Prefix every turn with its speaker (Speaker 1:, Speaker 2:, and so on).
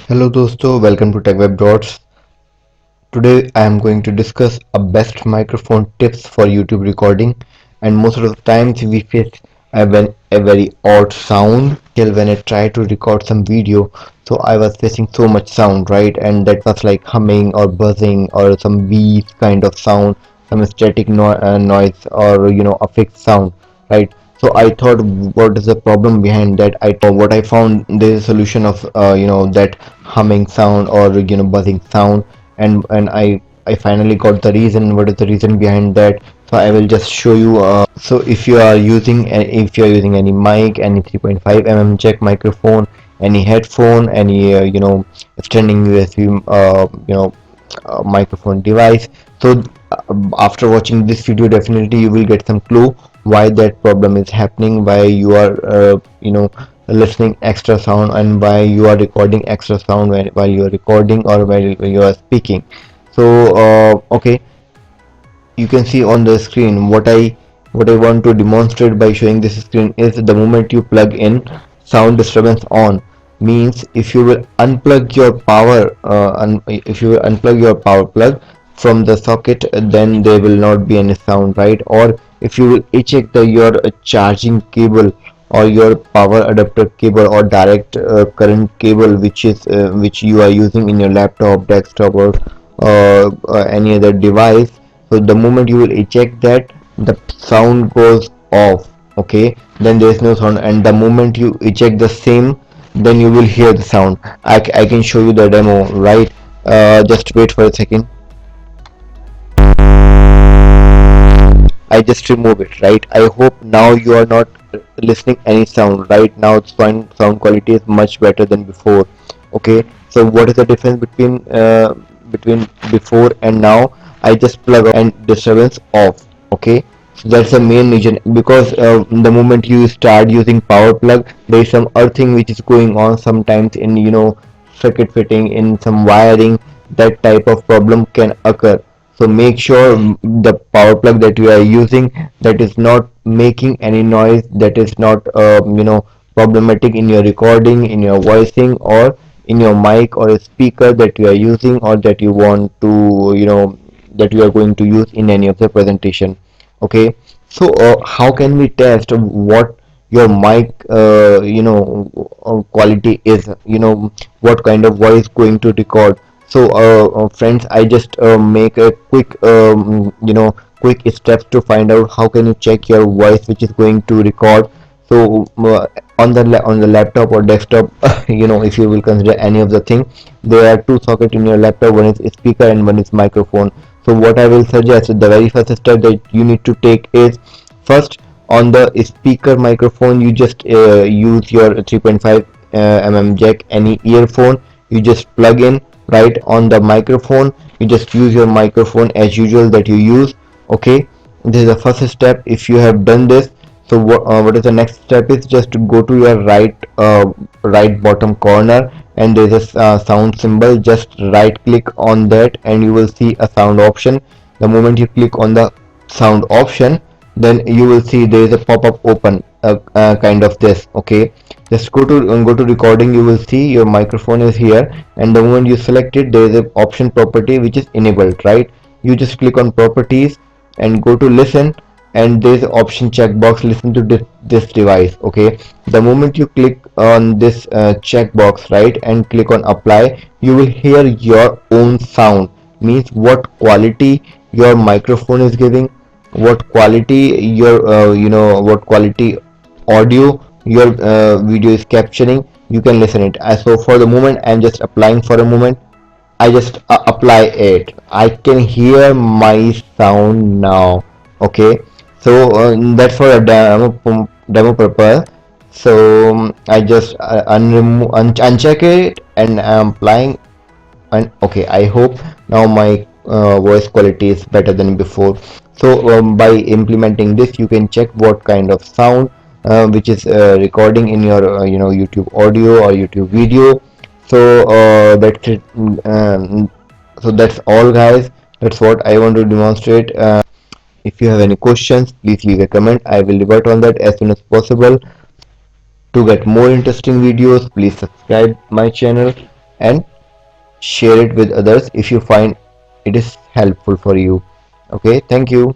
Speaker 1: Hello dosto, welcome to TechWeb Dots. Today I am going to discuss a best microphone tips for YouTube recording, and most of the times we face a very odd sound when I try to record some video. So I was facing so much sound, right? And that was like humming or buzzing or some beep kind of sound, some static noise or a fixed sound, right? So I thought, what is the problem behind that? What I found, there is a solution of that humming sound or buzzing sound, and I finally got the reason. What is the reason behind that? So I will just show you. So if you are using any mic, any 3.5 jack microphone, any headphone, any extending USB microphone device. So after watching this video, definitely you will get some clue why that problem is happening, why you are listening extra sound, and why you are recording extra sound while you are recording or while you are speaking. So okay, you can see on the screen what I want to demonstrate by showing this screen is the moment you plug in sound disturbance on. Means if you will unplug your if you will unplug your power plug from the socket, then there will not be any sound, right? Or if you will eject your charging cable or your power adapter cable or direct current cable, which you are using in your laptop, desktop, or any other device. So the moment you will eject that, the sound goes off. Okay, then there is no sound, and the moment you eject the same, then you will hear the sound. I can show you the demo, right? Just wait for a second. I just remove it, right? I hope now you are not listening any sound. Right now sound quality is much better than before. Okay, so what is the difference between before and now? I just plug and disturbance off. Okay, so that's the main reason, because the moment you start using power plug, there is some earthing which is going on sometimes in circuit fitting, in some wiring. That type of problem can occur. So make sure the power plug that you are using, that is not making any noise, that is not problematic in your recording, in your voicing, or in your mic or a speaker that you are using, or that you want to that you are going to use in any of the presentation. Okay, so how can we test what your mic quality is, what kind of voice going to record? So friends, I just make a quick steps to find out how can you check your voice which is going to record. So on the laptop or desktop, if you will consider any of the thing, there are two sockets in your laptop. One is speaker and one is microphone. So what I will suggest, the very first step that you need to take is, first, on the speaker microphone, you just use your 3.5 jack, any earphone, you just plug in. Right on the microphone, you just use your microphone as usual that you use. Okay, this is the first step. If you have done this, so what is the next step is, just to go to your right bottom corner, and there is a sound symbol. Just right click on that and you will see a sound option. The moment you click on the sound option, then you will see there is a pop-up open, kind of this. Okay, just go to recording. You will see your microphone is here, and the moment you select it, there is a option property which is enabled, right? You just click on properties and go to listen, and there is option checkbox, listen to this device. Okay, the moment you click on this checkbox, right, and click on apply, you will hear your own sound. Means what quality your microphone is giving, what quality what quality audio your video is capturing. You can listen it. So for the moment, I'm just applying for a moment. I just apply it. I can hear my sound now. Okay, so that's for a demo purpose. So I just uncheck it, and I'm applying. And okay, I hope now my voice quality is better than before. So by implementing this, you can check what kind of sound which is recording in your YouTube audio or YouTube video. So that's it. So that's all, guys. That's what I want to demonstrate. If you have any questions, please leave a comment. I will revert on that as soon as possible. To get more interesting videos, please subscribe my channel. and share it with others if you find it is helpful for you. Okay, thank you.